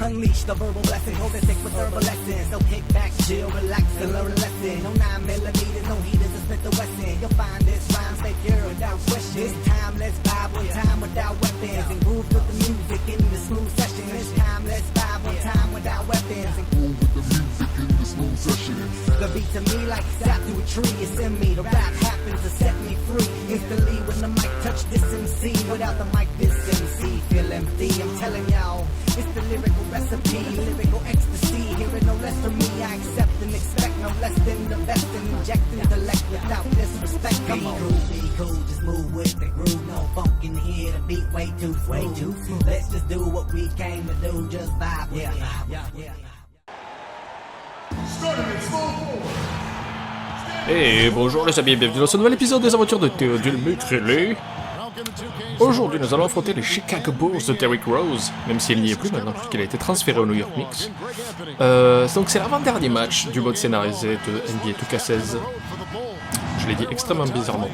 Unleash the verbal blessing, hold it thick with verbal lessons. So kick back, chill, relax, and learn a lesson. No 9mm, no heaters, a Smith & Wesson. You'll find this rhyme stay pure without question. This time, let's vibe one time without weapons. And groove with the music in the smooth session. This time, let's vibe one time without weapons. And groove with the music in the smooth session. The beat to me like sap through a tree, it's in me. The rap happens to set me free. Instantly when the mic touch this MC. Without the mic, this MC feel empty. I'm telling y'all, it's the lyrical recipe, lyrical ecstasy. Hearing no less from me, I accept and expect no less than the best. And inject intellect without disrespect. Come on, be cool, just move with the groove. No funk in here, the beat way too smooth. Let's just do what we came to do, just vibe. Yeah. Et bonjour les amis, bienvenue dans ce nouvel épisode des aventures de Théodule Mukrele. Aujourd'hui nous allons affronter les Chicago Bulls de Derrick Rose, même s'il n'y est plus maintenant puisqu'il a été transféré au New York Knicks. Donc c'est l'avant-dernier match du mode scénarisé de NBA 2K16. Je l'ai dit extrêmement bizarrement.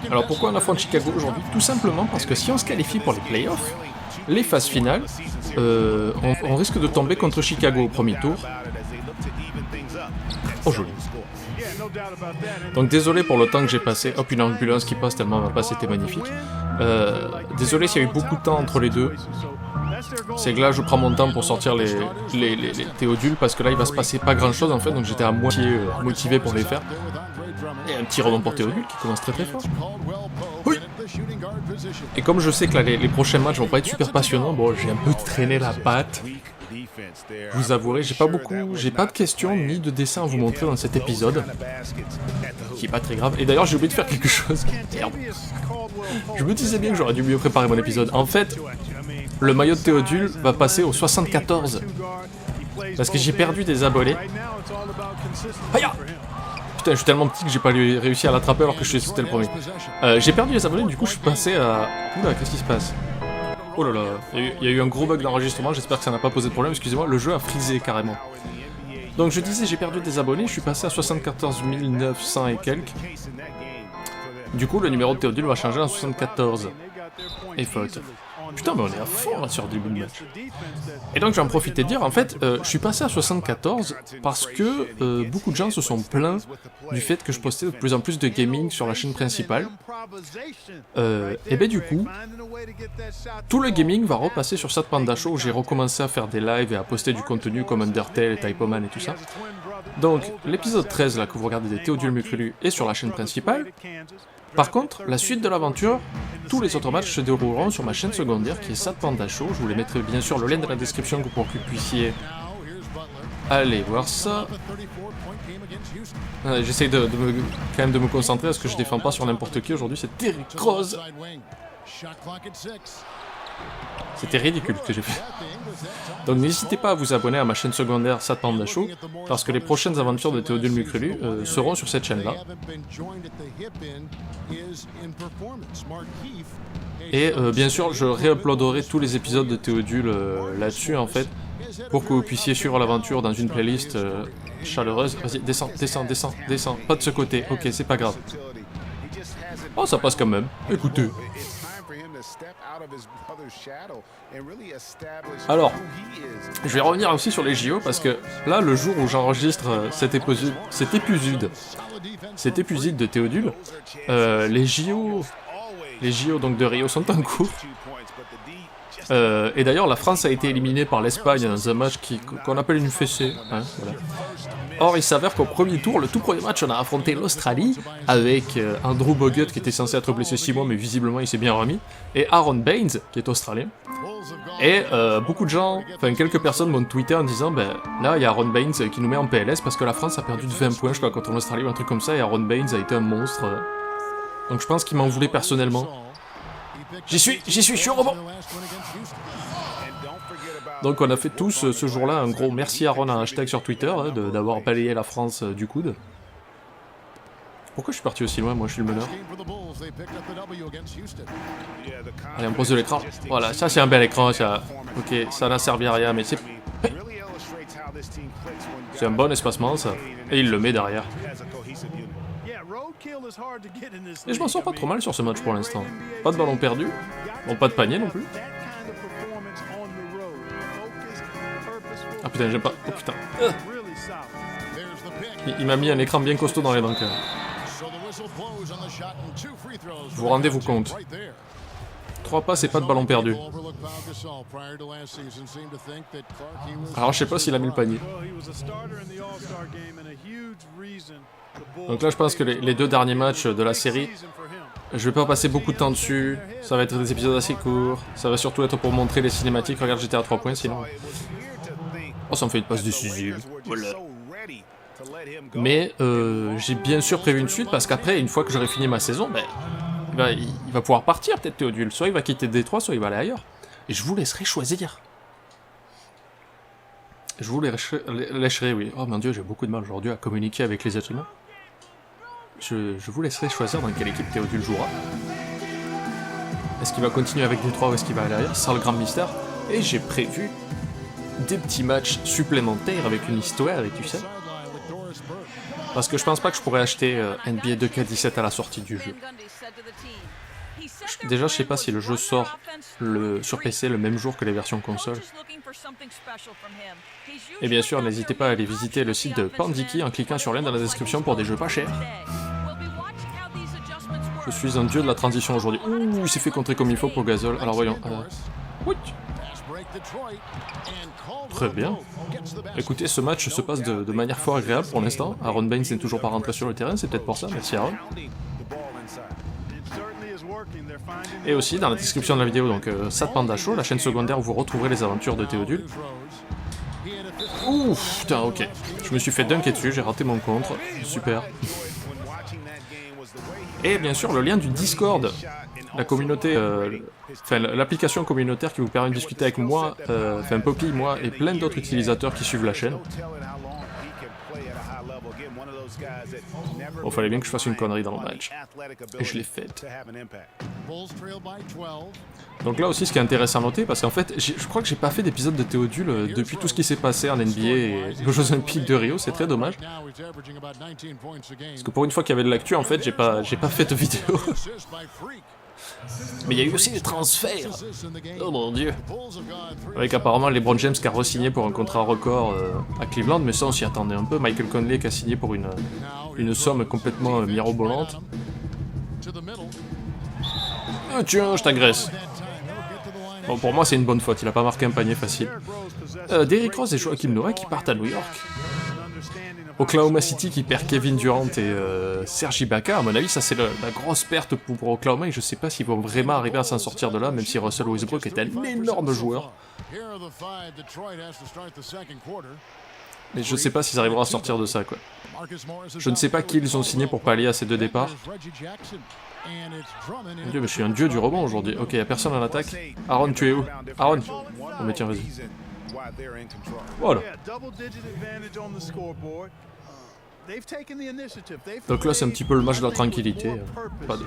Alors pourquoi on affronte Chicago aujourd'hui? Tout simplement parce que si on se qualifie pour les playoffs, les phases finales, on risque de tomber contre Chicago au premier tour. Oh joli. Donc désolé pour le temps que j'ai passé. Hop, une ambulance qui passe tellement ma passe était magnifique. Désolé s'il y a eu beaucoup de temps entre les deux. C'est que là je prends mon temps pour sortir les Théodules parce que là il va se passer pas grand chose en fait, donc j'étais à moitié motivé pour les faire. Et un petit rebond pour Théodule qui commence très fort. Oui. Et comme je sais que là, les prochains matchs vont pas être super passionnants, bon j'ai un peu traîné la patte. Je vous avouerai, j'ai pas de questions ni de dessins à vous montrer dans cet épisode, qui est pas très grave. Et d'ailleurs j'ai oublié de faire quelque chose. Merde. Je me disais bien que j'aurais dû mieux préparer mon épisode. En fait, le maillot de Théodule va passer au 74. Parce que j'ai perdu des abonnés. Aïe! Putain, je suis tellement petit que j'ai pas réussi à l'attraper alors que c'était le premier. J'ai perdu les abonnés, du coup je suis passé à... Oula, qu'est-ce qui se passe? Oh là là, il y a eu un gros bug d'enregistrement, j'espère que ça n'a pas posé de problème, excusez-moi, le jeu a frisé carrément. Donc je disais, j'ai perdu des abonnés, je suis passé à 74 900 et quelques. Du coup, le numéro de Théodule va changer en 74. Et faute. Putain, mais on est à fond là sur le début de match. Et donc j'en profitais de dire, en fait, je suis passé à 74 parce que beaucoup de gens se sont plaints du fait que je postais de plus en plus de gaming sur la chaîne principale. Et ben du coup, tout le gaming va repasser sur cette Panda Show où j'ai recommencé à faire des lives et à poster du contenu comme Undertale et Typoman et tout ça. Donc l'épisode 13 là que vous regardez des Théodule Mukrele est sur la chaîne principale. Par contre, la suite de l'aventure, tous les autres matchs se dérouleront sur ma chaîne secondaire qui est Sad Panda Show. Je vous les mettrai bien sûr le lien dans la description pour que vous puissiez aller voir ça. J'essaye quand même de me concentrer parce que je défends pas sur n'importe qui aujourd'hui, c'est Derrick Rose. C'était ridicule ce que j'ai fait. Donc n'hésitez pas à vous abonner à ma chaîne secondaire Sad Panda Show, parce que les prochaines aventures de Théodule Mukrele seront sur cette chaîne-là. Et bien sûr, je réuploaderai tous les épisodes de Théodule là-dessus en fait, pour que vous puissiez suivre l'aventure dans une playlist chaleureuse. Vas-y, descends. Pas de ce côté, ok, c'est pas grave. Oh, ça passe quand même, écoutez. Alors, je vais revenir aussi sur les JO parce que là, le jour où j'enregistre cet épisode de Théodule, les JO donc de Rio sont en cours. Et d'ailleurs, la France a été éliminée par l'Espagne dans un match qu'on appelle une fessée. Hein, voilà. Or, il s'avère qu'au premier tour, le tout premier match, on a affronté l'Australie avec Andrew Bogut qui était censé être blessé 6 mois, mais visiblement il s'est bien remis, et Aaron Baines qui est australien. Et beaucoup de gens, enfin quelques personnes m'ont tweeté en disant ben là il y a Aaron Baines qui nous met en PLS parce que la France a perdu de 20 points, je crois, contre l'Australie ou un truc comme ça, et Aaron Baines a été un monstre. Donc je pense qu'il m'en voulait personnellement. J'y suis, je suis au rebond. Donc on a fait tous ce jour-là un gros merci Aaron à un hashtag sur Twitter d'avoir balayé la France du coude. Pourquoi je suis parti aussi loin, moi je suis le meneur? Allez, on pose de l'écran. Voilà, ça c'est un bel écran, ça. Ok, ça n'a servi à rien, mais c'est... C'est un bon espacement ça. Et il le met derrière. Et je m'en sors pas trop mal sur ce match pour l'instant. Pas de ballon perdu. Bon, pas de panier non plus. Ah putain, j'aime pas. Oh putain. Il m'a mis un écran bien costaud dans les dents quand même. Vous rendez-vous compte? 3 passes et pas de ballon perdu. Alors je sais pas s'il a mis le panier. Donc là je pense que les 2 derniers matchs de la série, je vais pas passer beaucoup de temps dessus, ça va être des épisodes assez courts, ça va surtout être pour montrer les cinématiques. Regarde, j'étais à 3 points sinon. Oh, ça me fait une passe décisive. Voilà. Mais j'ai bien sûr prévu une suite parce qu'après, une fois que j'aurai fini ma saison, ben, il va pouvoir partir peut-être Théodule. Soit il va quitter Détroit, soit il va aller ailleurs. Et je vous laisserai choisir. Je vous laisserai, oui. Oh mon dieu, j'ai beaucoup de mal aujourd'hui à communiquer avec les êtres humains. Je vous laisserai choisir dans quelle équipe Théodule jouera. Est-ce qu'il va continuer avec Détroit ou est-ce qu'il va aller ailleurs? C'est ça le grand mystère. Et j'ai prévu des petits matchs supplémentaires avec une histoire, et tu sais. Parce que je pense pas que je pourrais acheter NBA 2K17 à la sortie du jeu. Déjà, je sais pas si le jeu sort sur PC le même jour que les versions console. Et bien sûr, n'hésitez pas à aller visiter le site de Pandiki en cliquant sur le lien dans la description pour des jeux pas chers. Je suis un dieu de la transition aujourd'hui. Ouh, il s'est fait contrer comme il faut pour Gasol. Alors voyons. Oui. Très bien. Écoutez, ce match se passe de manière fort agréable pour l'instant. Aaron Baines n'est toujours pas rentré sur le terrain, c'est peut-être pour ça, merci Aaron. Et aussi, dans la description de la vidéo, donc Sad Panda Show, la chaîne secondaire où vous retrouverez les aventures de Théodule. Ouf, putain, ok. Je me suis fait dunker dessus, j'ai raté mon contre. Super. Et bien sûr, le lien du Discord, la communauté, l'application communautaire qui vous permet de discuter avec moi, Poppy, moi, et plein d'autres utilisateurs qui suivent la chaîne. Bon, fallait bien que je fasse une connerie dans le match. Et je l'ai faite. Donc là aussi, ce qui est intéressant à noter, parce qu'en fait, je crois que j'ai pas fait d'épisode de Théodule depuis tout ce qui s'est passé en NBA et aux Jeux Olympiques de Rio, c'est très dommage. Parce que pour une fois qu'il y avait de l'actu, en fait, j'ai pas fait de vidéo. Mais il y a eu aussi des transferts. Oh mon dieu. Avec apparemment LeBron James qui a re-signé pour un contrat record à Cleveland, mais ça on s'y attendait un peu. Michael Conley qui a signé pour une somme complètement mirobolante. Ah tiens, je t'agresse. Bon, pour moi c'est une bonne faute, il a pas marqué un panier facile. Derrick Rose et Joakim Noah qui partent à New York. Oklahoma City qui perd Kevin Durant et Serge Ibaka, à mon avis ça c'est la grosse perte pour Oklahoma et je sais pas s'ils vont vraiment arriver à s'en sortir de là, même si Russell Westbrook est un énorme joueur. Mais je sais pas s'ils arriveront à sortir de ça quoi. Je ne sais pas qui ils ont signé pour pallier à ces 2 départs. Mon dieu, mais je suis un dieu du rebond aujourd'hui. Ok, y'a personne en attaque. Aaron, tu es où? Aaron. Oh mais tiens, vas-y. Voilà. Donc là c'est un petit peu le match de la tranquillité, pas de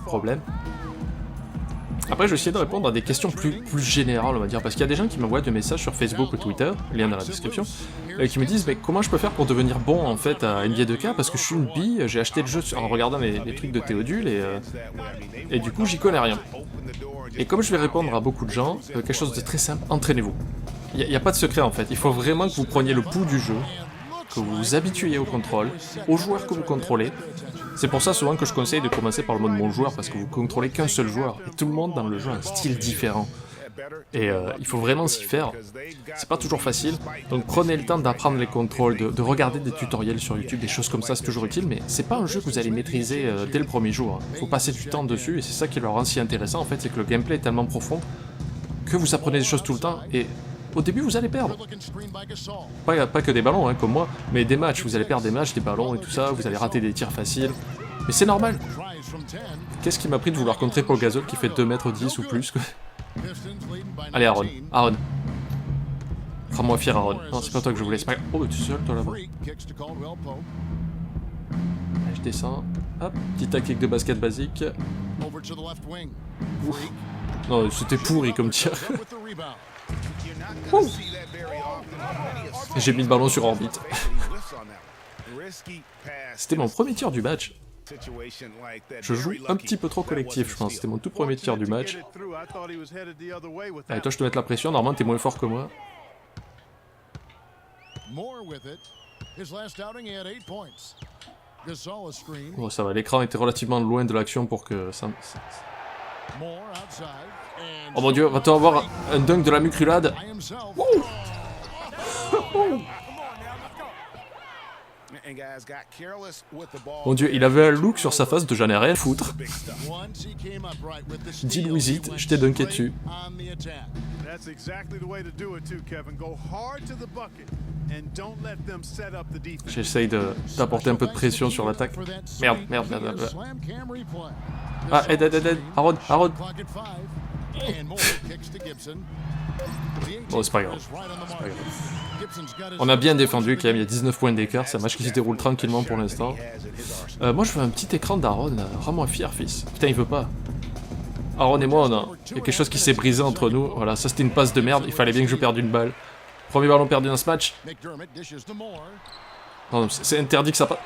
problème. Après je vais essayer de répondre à des questions plus générales on va dire, parce qu'il y a des gens qui m'envoient des messages sur Facebook ou Twitter, lien dans la description, qui me disent mais comment je peux faire pour devenir bon en fait à NBA 2K parce que je suis une bille, j'ai acheté le jeu en regardant les trucs de Théodule et du coup j'y connais rien. Et comme je vais répondre à beaucoup de gens, quelque chose de très simple, entraînez-vous. Il n'y a pas de secret en fait, il faut vraiment que vous preniez le pouls du jeu, que vous vous habituiez au contrôle, aux joueurs que vous contrôlez. C'est pour ça souvent que je conseille de commencer par le mode mon joueur, parce que vous contrôlez qu'un seul joueur, et tout le monde dans le jeu a un style différent. Et il faut vraiment s'y faire. C'est pas toujours facile, donc prenez le temps d'apprendre les contrôles, de regarder des tutoriels sur YouTube, des choses comme ça, c'est toujours utile, mais c'est pas un jeu que vous allez maîtriser dès le premier jour. Faut passer du temps dessus, et c'est ça qui le rend si intéressant en fait, c'est que le gameplay est tellement profond que vous apprenez des choses tout le temps, et au début vous allez perdre. Pas que des ballons, hein, comme moi, mais des matchs, vous allez perdre des matchs, des ballons et tout ça, vous allez rater des tirs faciles. Mais c'est normal. Qu'est-ce qui m'a pris de vouloir contrer Paul Gasol qui fait 2m10 ou plus? Allez Aaron, Aaron. Rends-moi fier Aaron. Non, c'est pas toi que je voulais, c'est pas... Oh, tu es seul toi là-bas. Allez, je descends. Hop, petit tactique de basket basique. Ouf. Non, c'était pourri comme tir. J'ai mis le ballon sur orbite. C'était mon premier tir du match. Je joue un petit peu trop collectif, je pense. C'était mon tout premier tir du match. Allez, toi, je te mets la pression. Normalement, t'es moins fort que moi. Bon, ça va, l'écran était relativement loin de l'action pour que ça... Oh mon dieu, va-t-on avoir un dunk de la mucrulade? Mon dieu, il avait un look sur sa face de j'en ai rien à foutre. Dis Louisite, je t'ai dunké dessus. J'essaye d'apporter un peu de pression sur l'attaque. Merde, merde, merde, merde. Ah, aide, Aaron. Bon, c'est pas grave. On a bien défendu quand même, il y a 19 points d'écart, c'est un match qui se déroule tranquillement pour l'instant. Moi je veux un petit écran d'Aaron, rends-moi fier fils. Putain il veut pas. Aaron et moi il y a quelque chose qui s'est brisé entre nous, voilà, ça c'était une passe de merde, il fallait bien que je perde une balle. Premier ballon perdu dans ce match. Non, c'est interdit que ça passe.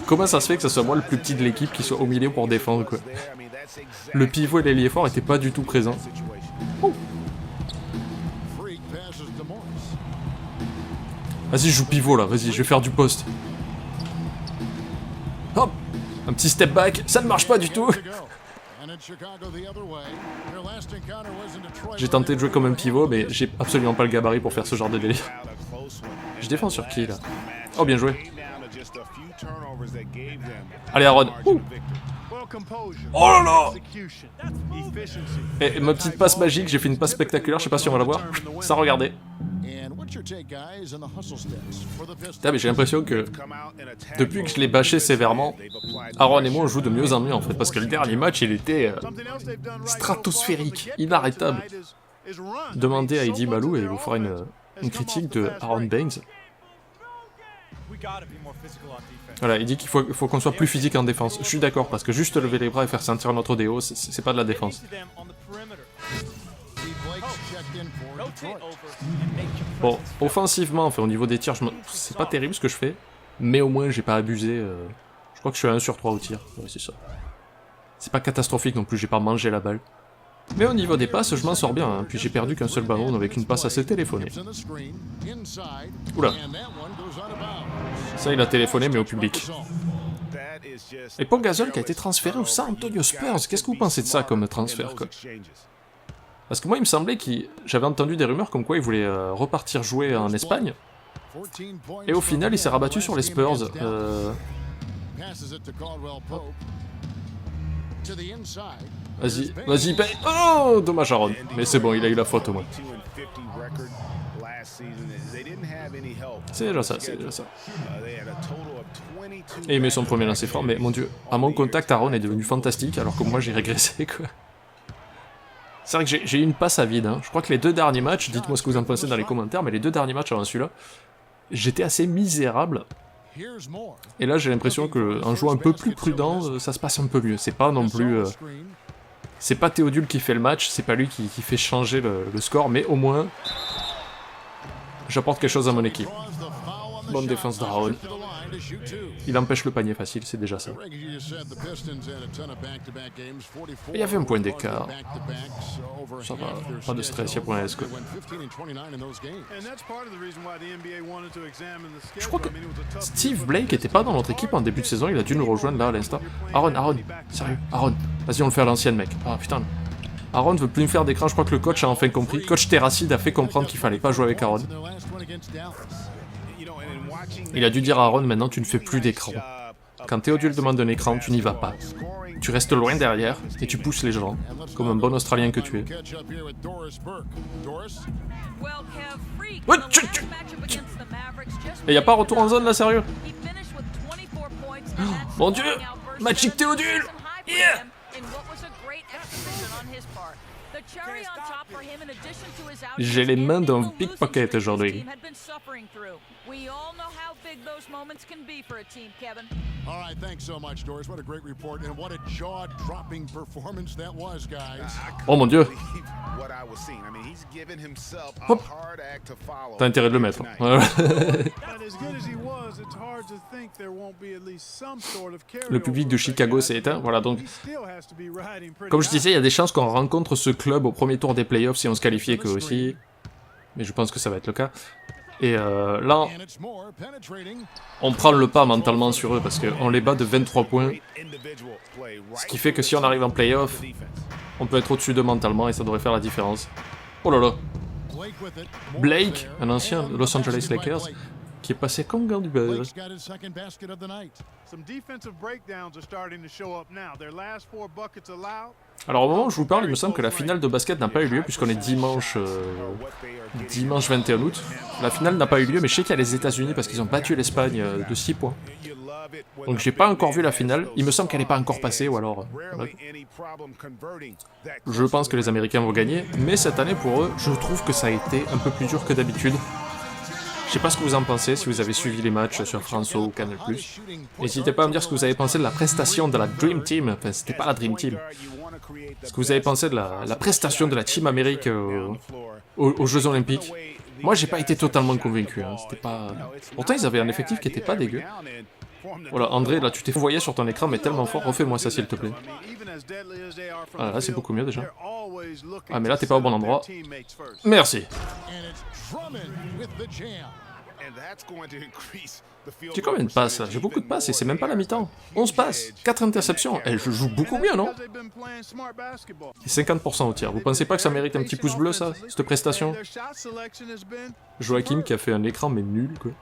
Comment ça se fait que ce soit moi le plus petit de l'équipe qui soit au milieu pour défendre quoi? Le pivot et l'ailier fort étaient pas du tout présents. Oh. Vas-y, je joue pivot là, vas-y, je vais faire du poste. Hop, un petit step back, ça ne marche pas du tout. J'ai tenté de jouer comme un pivot, mais j'ai absolument pas le gabarit pour faire ce genre de délire. Je défends sur qui là? Oh, bien joué. Allez, Aaron. Ouh. Oh là là! Et ma petite passe magique, j'ai fait une passe spectaculaire, je sais pas si on va la voir. Ça, regardez. Putain, mais j'ai l'impression que depuis que je l'ai bâché sévèrement, Aaron et moi on joue de mieux en mieux en fait, parce que le dernier match il était stratosphérique, inarrêtable. Demandez à Eddie Malou et il vous fera une critique de Aaron Baines. Voilà, il dit qu'il faut qu'on soit plus physique en défense. Je suis d'accord, parce que juste lever les bras et faire sentir notre déo, c'est pas de la défense. Bon, offensivement, enfin au niveau des tirs, c'est pas terrible ce que je fais, mais au moins j'ai pas abusé. Je crois que je suis à 1 sur 3 au tir, ouais, c'est ça. C'est pas catastrophique non plus, j'ai pas mangé la balle. Mais au niveau des passes, je m'en sors bien, hein. Puis j'ai perdu qu'un seul ballon avec une passe assez téléphonée. Oula. Ça, il a téléphoné, mais au public. Et Paul Gasol qui a été transféré au San Antonio Spurs, qu'est-ce que vous pensez de ça comme transfert, quoi? Parce que moi, il me semblait j'avais entendu des rumeurs comme quoi il voulait repartir jouer en Espagne. Et au final, il s'est rabattu sur les Spurs. Vas-y, paye. Oh, dommage Aaron. Mais c'est bon, il a eu la faute au moins. C'est déjà ça. Et il met son premier lancer franc, mais mon dieu, à mon contact, Aaron est devenu fantastique, alors que moi j'ai régressé, quoi. C'est vrai que j'ai eu une passe à vide, hein. Je crois que les 2 derniers matchs, dites-moi ce que vous en pensez dans les commentaires, mais les 2 derniers matchs avant celui-là, j'étais assez misérable. Et là j'ai l'impression qu'en jouant un peu plus prudent, ça se passe un peu mieux. C'est pas non plus... c'est pas Théodule qui fait le match, c'est pas lui qui fait changer le score, mais au moins... j'apporte quelque chose à mon équipe. Bonne défense d'Aaron. Il empêche le panier facile, c'est déjà ça. Et il y avait un point d'écart. Ça va, pas de stress, il y a point S quoi. Je crois que Steve Blake était pas dans notre équipe en début de saison, il a dû nous rejoindre là à l'instant. Aaron, sérieux, Aaron, vas-y on le fait à l'ancienne mec. Ah putain. Aaron ne veut plus me faire d'écran, je crois que le coach a enfin compris. Coach Terracide a fait comprendre qu'il fallait pas jouer avec Aaron. Il a dû dire à Aaron, maintenant tu ne fais plus d'écran. Quand Théodule demande un écran, tu n'y vas pas. Tu restes loin derrière et tu pousses les gens, comme un bon Australien que tu es. Et y a pas retour en zone là, sérieux? Oh, mon dieu! Magic Théodule! Yeah! J'ai les mains d'un pickpocket aujourd'hui. Oh mon dieu. Hop. T'as intérêt de le mettre. Le public de Chicago s'est éteint, voilà donc. Comme je disais, il y a des chances qu'on rencontre ce club au premier tour des playoffs si on se qualifiait que aussi. mais je pense que ça va être le cas. Et là, on prend le pas mentalement sur eux parce qu'on les bat de 23 points. Ce qui fait que si on arrive en playoff, on peut être au-dessus d'eux mentalement et ça devrait faire la différence. Oh là là. Blake, un ancien Los Angeles Lakers, qui est passé comme gant du beurre. Alors au moment où je vous parle, il me semble que la finale de basket n'a pas eu lieu puisqu'on est dimanche 21 août. La finale n'a pas eu lieu, mais je sais qu'il y a les États-Unis parce qu'ils ont battu l'Espagne de 6 points. Donc j'ai pas encore vu la finale, il me semble qu'elle n'est pas encore passée ou alors... Je pense que les Américains vont gagner, mais cette année pour eux, je trouve que ça a été un peu plus dur que d'habitude. Je sais pas ce que vous en pensez, si vous avez suivi les matchs sur François ou Canal+. N'hésitez pas à me dire ce que vous avez pensé de la prestation de la Dream Team, enfin c'était pas la Dream Team. Ce que vous avez pensé de la prestation de la Team Amérique aux Jeux Olympiques. Moi j'ai pas été totalement convaincu, hein. C'était pas... Pourtant ils avaient un effectif qui était pas dégueu. Voilà, André, là tu t'es fourvoyé sur ton écran mais tellement fort, refais-moi ça s'il te plaît. Voilà, là c'est beaucoup mieux déjà. Ah mais là t'es pas au bon endroit. Merci. J'ai combien de passes là? J'ai beaucoup de passes et c'est même pas la mi-temps. 11 passes, 4 interceptions. Eh, je joue beaucoup mieux, non? Et 50% au tir. Vous pensez pas que ça mérite un petit pouce bleu, ça? Cette prestation? Joachim qui a fait un écran mais nul, quoi.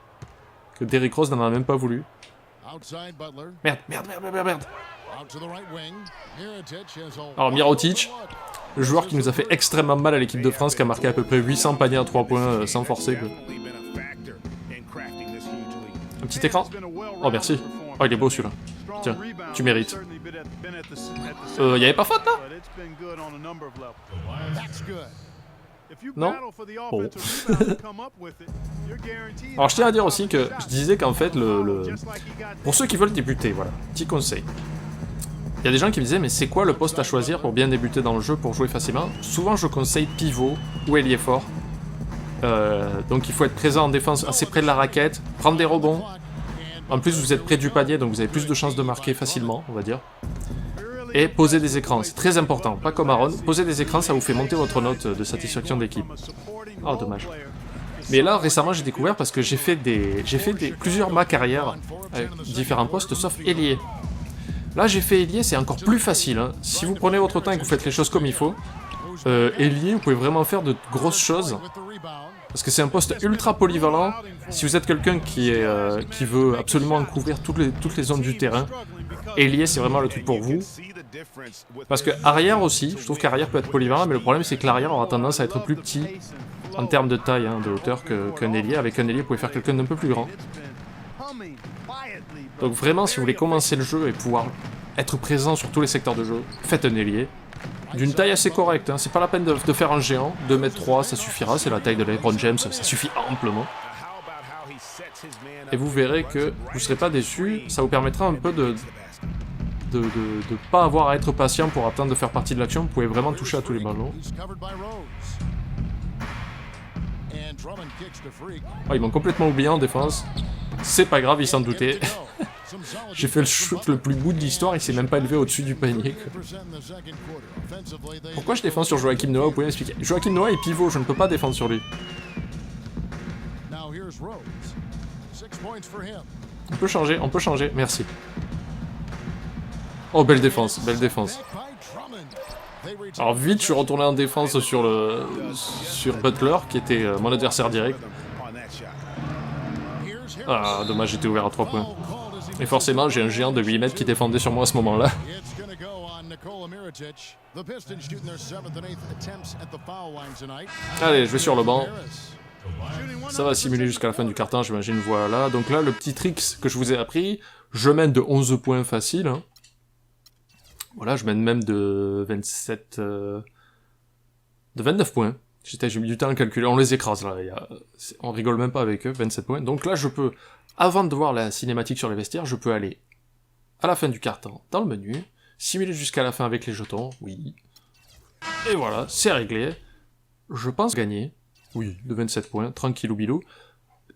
Que Derrick Rose n'en a même pas voulu. Merde. Alors Mirotic, le joueur qui nous a fait extrêmement mal à l'équipe de France, qui a marqué à peu près 800 paniers à 3 points sans forcer, quoi. Un petit écran? Oh merci. Oh il est beau celui-là. Tiens, tu mérites. Y'avait pas faute là? Non? Bon. Alors je tiens à dire aussi que je disais qu'en fait, pour ceux qui veulent débuter, voilà, petit conseil. Il y a des gens qui me disaient, mais c'est quoi le poste à choisir pour bien débuter dans le jeu, pour jouer facilement? Souvent je conseille pivot ou ailier fort. Donc il faut être présent en défense assez près de la raquette, prendre des rebonds. En plus vous êtes près du panier, donc vous avez plus de chances de marquer facilement, on va dire. Et poser des écrans, c'est très important, pas comme Aaron. Poser des écrans, ça vous fait monter votre note de satisfaction d'équipe. Oh, dommage. Mais là, récemment, j'ai découvert, parce que j'ai fait plusieurs ma carrière avec différents postes, sauf ailier. Là, j'ai fait ailier, c'est encore plus facile. Hein. Si vous prenez votre temps et que vous faites les choses comme il faut, ailier, vous pouvez vraiment faire de grosses choses. Parce que c'est un poste ultra polyvalent. Si vous êtes quelqu'un qui veut absolument couvrir toutes les zones du terrain, ailier, c'est vraiment le truc pour vous. Parce que arrière aussi, je trouve qu'arrière peut être polyvalent, mais le problème c'est que l'arrière aura tendance à être plus petit en termes de taille, hein, de hauteur qu'un ailier. Avec un ailier, vous pouvez faire quelqu'un d'un peu plus grand. Donc vraiment, si vous voulez commencer le jeu et pouvoir être présent sur tous les secteurs de jeu, faites un ailier. D'une taille assez correcte, hein. C'est pas la peine de faire un géant, 2m3 ça suffira, c'est la taille de LeBron James, ça suffit amplement. Et vous verrez que vous serez pas déçus, ça vous permettra un peu de pas avoir à être patient pour attendre de faire partie de l'action, vous pouvez vraiment toucher à tous les ballons. Oh, ils m'ont complètement oublié en défense, c'est pas grave, ils s'en doutaient. J'ai fait le shoot le plus bout de l'histoire, il s'est même pas élevé au-dessus du panier. Pourquoi je défends sur Joachim Noah? Vous pouvez m'expliquer? Joachim Noah est pivot, je ne peux pas défendre sur lui. On peut changer, merci. Oh, belle défense, belle défense. Alors vite, je suis retourné en défense sur Butler, qui était mon adversaire direct. Ah, dommage, j'étais ouvert à 3 points. Et forcément, j'ai un géant de 8 mètres qui défendait sur moi à ce moment-là. Allez, je vais sur le banc. Ça va simuler jusqu'à la fin du quart-temps, j'imagine, voilà. Donc là, le petit trick que je vous ai appris, je mène de 11 points facile. Hein. Voilà, je mène même de 27... de 29 points. J'ai mis du temps à calculer, on les écrase là, on rigole même pas avec eux, 27 points. Donc là, je peux, avant de voir la cinématique sur les vestiaires, je peux aller à la fin du quart-temps, dans le menu, simuler jusqu'à la fin avec les jetons, oui. Et voilà, c'est réglé. Je pense gagner, oui, de 27 points, tranquillou bilou.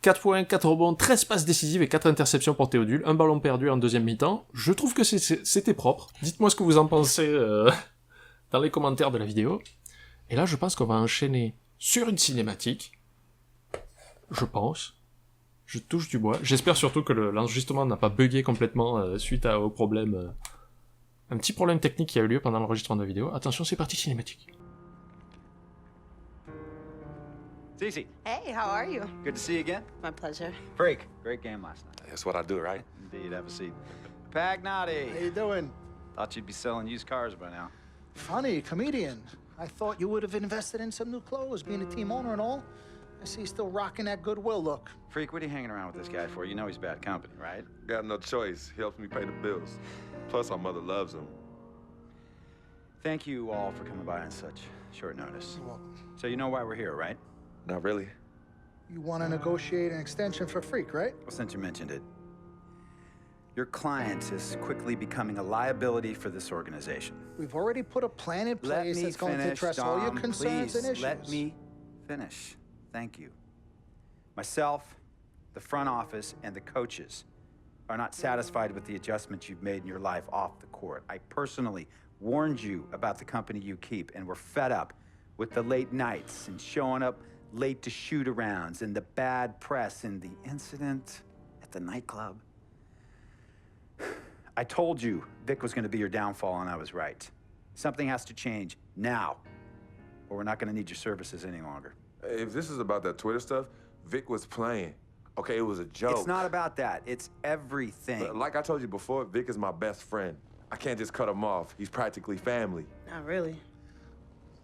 4 points, 4 rebonds, 13 passes décisives et 4 interceptions pour Théodule, un ballon perdu en deuxième mi-temps. Je trouve que c'était propre. Dites-moi ce que vous en pensez dans les commentaires de la vidéo. Et là, je pense qu'on va enchaîner sur une cinématique. Je pense. Je touche du bois. J'espère surtout que l'enregistrement n'a pas bugué complètement suite au problème... un petit problème technique qui a eu lieu pendant l'enregistrement de la vidéo. Attention, c'est parti, cinématique. Cece, Hey, how are you? good to see you again. My pleasure. Freak, great game last night. That's what I do, right? Indeed, have a seat. Pagnotti. How you doing? Thought you'd be selling used cars by now. Funny, comedian. I thought you would have invested in some new clothes, being a team owner and all. I see you still rocking that Goodwill look. Freak, what are you hanging around with this guy for? You know he's bad company, right? Got no choice. He helps me pay the bills. Plus, our mother loves him. Thank you all for coming by on such short notice. Well, So you know why we're here, right? Not really. you want to negotiate an extension for Freak, right? Well, since you mentioned it, your client is quickly becoming a liability for this organization. We've already put a plan in Let place me that's going to finish, address all your Dom, concerns please. and issues. Let me finish. Thank you. Myself, the front office, and the coaches are not satisfied with the adjustments you've made in your life off the court. I personally warned you about the company you keep, and we're fed up with the late nights and showing up late to shoot-arounds and the bad press and the incident at the nightclub. I told you Vic was going to be your downfall, and I was right. Something has to change now, or we're not going to need your services any longer. If this is about that Twitter stuff, Vic was playing. Okay, it was a joke. It's not about that. It's everything. But like I told you before, Vic is my best friend. I can't just cut him off. He's practically family. Not really.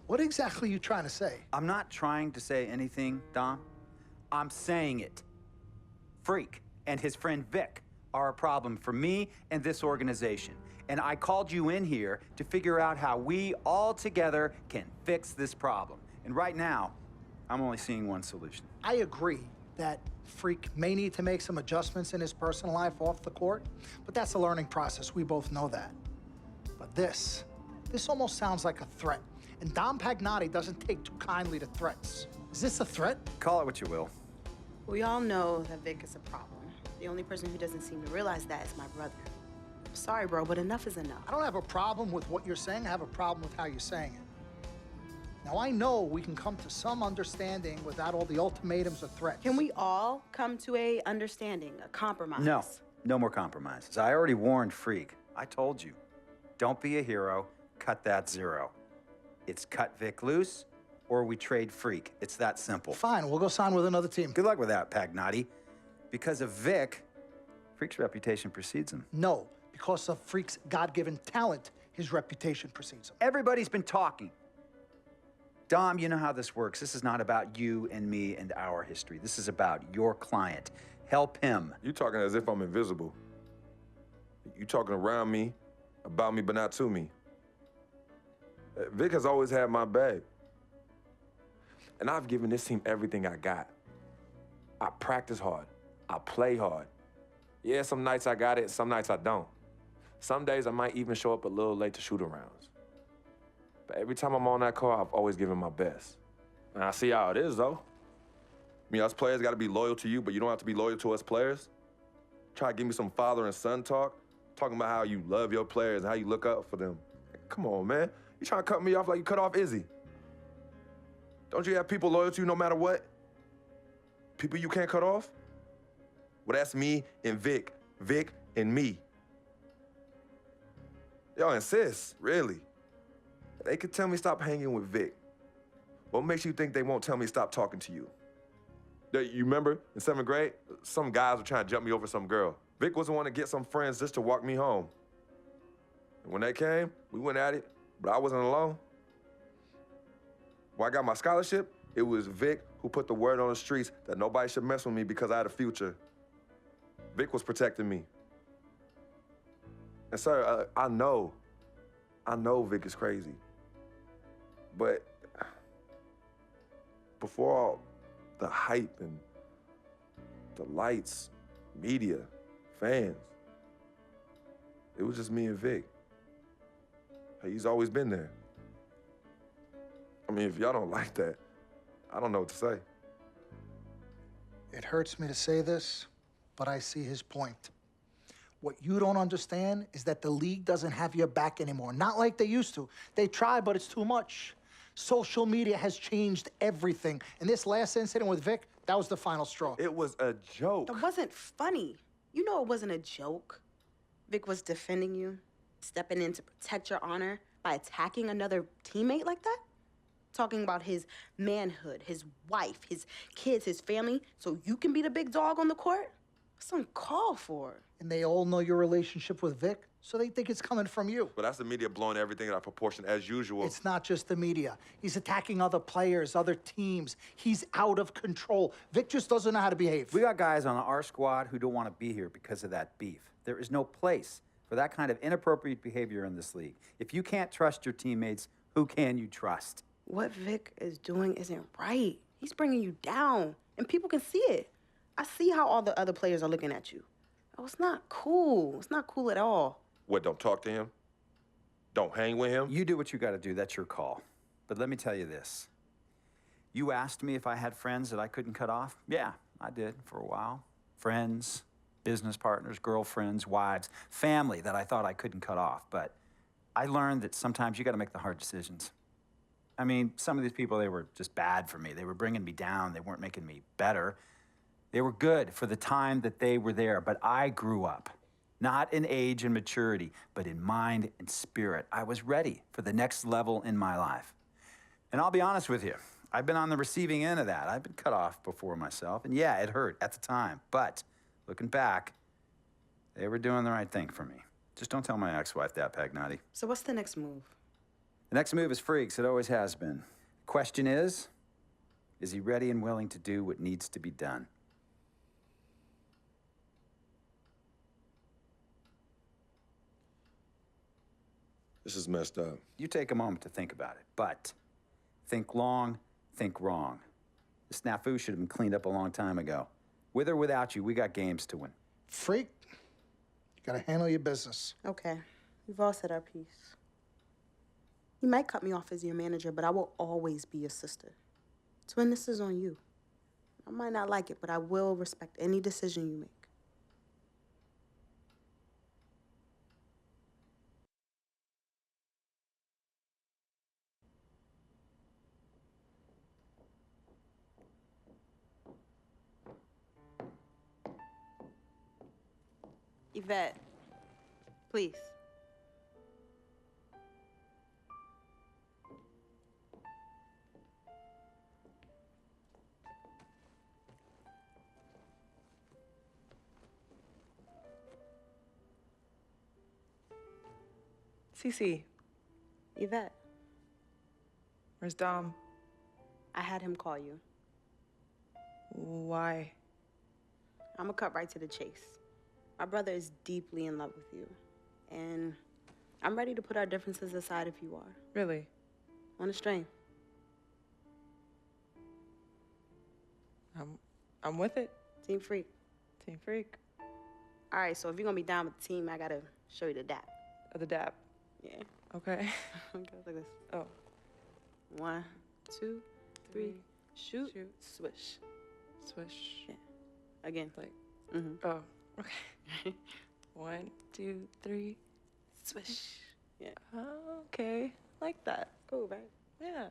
What exactly are you trying to say? I'm not trying to say anything, Dom. I'm saying it. Freak and his friend Vic are a problem for me and this organization. And I called you in here to figure out how we all together can fix this problem. And right now, I'm only seeing one solution. I agree that Freak may need to make some adjustments in his personal life off the court, but that's a learning process. We both know that. But this almost sounds like a threat. And Dom Pagnotti doesn't take too kindly to threats. Is this a threat? Call it what you will. We all know that Vic is a problem. The only person who doesn't seem to realize that is my brother. I'm sorry, bro, but enough is enough. I don't have a problem with what you're saying. I have a problem with how you're saying it. Now, I know we can come to some understanding without all the ultimatums or threats. Can we all come to a understanding, a compromise? No, no more compromises. I already warned Freak. I told you. Don't be a hero. Cut that zero. It's cut Vic loose, or we trade Freak. It's that simple. Fine, we'll go sign with another team. Good luck with that, Pagnotti. Because of Vic, Freak's reputation precedes him. No, because of Freak's God-given talent, his reputation precedes him. Everybody's been talking. Dom, you know how this works. This is not about you and me and our history. This is about your client. Help him. You talking as if I'm invisible. You talking around me, about me, but not to me. Vic has always had my back. And I've given this team everything I got. I practice hard. I play hard. Yeah, some nights I got it, some nights I don't. Some days I might even show up a little late to shoot-arounds. But every time I'm on that court, I've always given my best. And I see how it is, though. I mean, us players got to be loyal to you, but you don't have to be loyal to us players. Try to give me some father and son talk, talking about how you love your players and how you look up for them. Come on, man. You trying to cut me off like you cut off Izzy. Don't you have people loyal to you no matter what? People you can't cut off? Well, that's me and Vic. Vic and me. Y'all insist, really. They could tell me stop hanging with Vic. What makes you think they won't tell me stop talking to you? You remember in 7th grade, some guys were trying to jump me over some girl. Vic was the one to get some friends just to walk me home. And when they came, we went at it, but I wasn't alone. When I got my scholarship, it was Vic who put the word on the streets that nobody should mess with me because I had a future. Vic was protecting me. And sir, I know Vic is crazy. But before all the hype and the lights, media, fans, it was just me and Vic. He's always been there. I mean, if y'all don't like that, I don't know what to say. It hurts me to say this, but I see his point. What you don't understand is that the league doesn't have your back anymore. Not like they used to. They try, but it's too much. Social media has changed everything. And this last incident with Vic, That was the final straw. It was a joke. That wasn't funny. You know it wasn't a joke. Vic was defending you, stepping in to protect your honor by attacking another teammate like that? Talking about his manhood, his wife, his kids, his family, so you can be the big dog on the court? That's uncalled for. And they all know your relationship with Vic, so they think it's coming from you. But that's the media blowing everything out of proportion as usual. It's not just the media. He's attacking other players, other teams. He's out of control. Vic just doesn't know how to behave. We got guys on our squad who don't want to be here because of that beef. There is no place for that kind of inappropriate behavior in this league. If you can't trust your teammates, who can you trust? What Vic is doing isn't right. He's bringing you down, and people can see it. I see how all the other players are looking at you. Oh, it's not cool. It's not cool at all. What, don't talk to him? Don't hang with him? You do what you got to do. That's your call. But let me tell you this. You asked me if I had friends that I couldn't cut off? Yeah, I did for a while. Friends, business partners, girlfriends, wives, family that I thought I couldn't cut off. But I learned that sometimes you got to make the hard decisions. I mean, some of these people, they were just bad for me. They were bringing me down. They weren't making me better. They were good for the time that they were there, but I grew up. Not in age and maturity, but in mind and spirit. I was ready for the next level in my life. And I'll be honest with you, I've been on the receiving end of that. I've been cut off before myself, and yeah, it hurt at the time. But looking back, they were doing the right thing for me. Just don't tell my ex-wife that, Pagnotti. So what's the next move? The next move is Freaks. It always has been. Question is he ready and willing to do what needs to be done? This is messed up. You take a moment to think about it, but think long, think wrong. The snafu should have been cleaned up a long time ago. With or without you, we got games to win. Freak, you gotta handle your business. Okay, we've all said our piece. You might cut me off as your manager, but I will always be your sister. Twin, this is on you. I might not like it, but I will respect any decision you make. Yvette, please. Cece, Yvette, where's Dom? I had him call you. Why? I'm gonna cut right to the chase. My brother is deeply in love with you, and I'm ready to put our differences aside if you are. Really? On a string. I'm with it. Team Freak. Team Freak. All right, so if you're gonna be down with the team, I gotta show you the dap. The dap. Yeah. Okay. Okay, like this. Oh. 1, 2, 3, shoot, Shoot. swish. Swish. Yeah. Again. Like, Mm-hmm. oh, okay. 1, 2, 3. Swish. Yeah. Oh, okay. Like that. Cool, right? Yeah.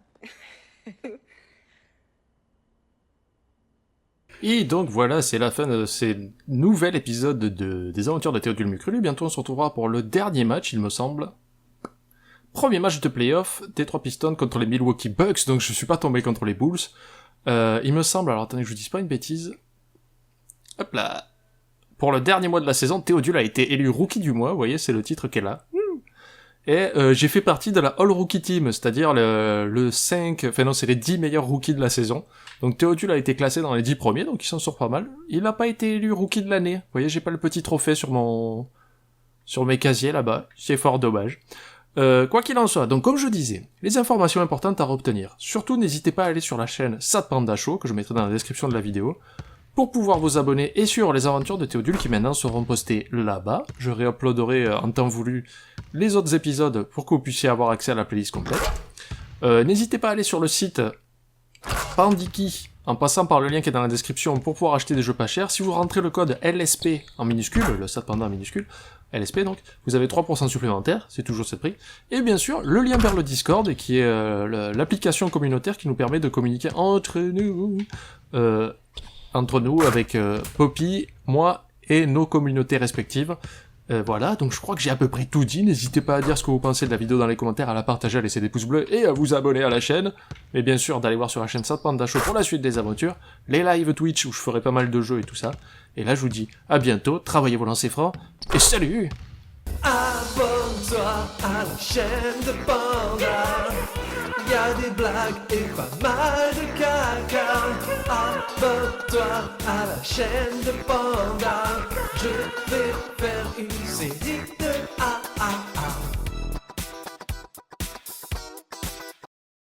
Et donc voilà, c'est la fin de ces nouvel épisode des aventures de Théodule Mucrelu. Bientôt on se retrouvera pour le dernier match, il me semble. Premier match de playoff, Detroit Pistons contre les Milwaukee Bucks, donc je suis pas tombé contre les Bulls. Il me semble, alors attendez que je vous dise pas une bêtise. Hop là. Pour le dernier mois de la saison, Théodule a été élu Rookie du mois, vous voyez, c'est le titre qu'elle a. Et j'ai fait partie de la All Rookie Team, c'est-à-dire le 5, enfin non, c'est les 10 meilleurs rookies de la saison. Donc Théodule a été classé dans les 10 premiers, donc il s'en sort pas mal. Il n'a pas été élu Rookie de l'année. Vous voyez, j'ai pas le petit trophée sur mes casiers là-bas. C'est fort dommage. Quoi qu'il en soit, donc comme je disais, les informations importantes à retenir. Surtout, n'hésitez pas à aller sur la chaîne Sad Panda Show, que je mettrai dans la description de la vidéo, pour pouvoir vous abonner et suivre les aventures de Théodule qui maintenant seront postées là-bas. Je réuploaderai en temps voulu les autres épisodes pour que vous puissiez avoir accès à la playlist complète. N'hésitez pas à aller sur le site Pandiki, en passant par le lien qui est dans la description pour pouvoir acheter des jeux pas chers. Si vous rentrez le code LSP en minuscule, le Stade Panda en minuscule, LSP donc, vous avez 3% supplémentaires, c'est toujours ce prix. Et bien sûr, le lien vers le Discord, qui est l'application communautaire qui nous permet de communiquer entre nous avec Poppy, moi et nos communautés respectives. Voilà, donc je crois que j'ai à peu près tout dit. N'hésitez pas à dire ce que vous pensez de la vidéo dans les commentaires, à la partager, à laisser des pouces bleus et à vous abonner à la chaîne. Mais bien sûr, d'aller voir sur la chaîne Stade Panda Show pour la suite des aventures, les lives Twitch où je ferai pas mal de jeux et tout ça. Et là, je vous dis à bientôt, travaillez vos lancers francs, et salut! Abonne-toi à la chaîne de Panda. Y'a des blagues et pas mal de caca. Abonne-toi à la chaîne de Panda. Je vais faire une série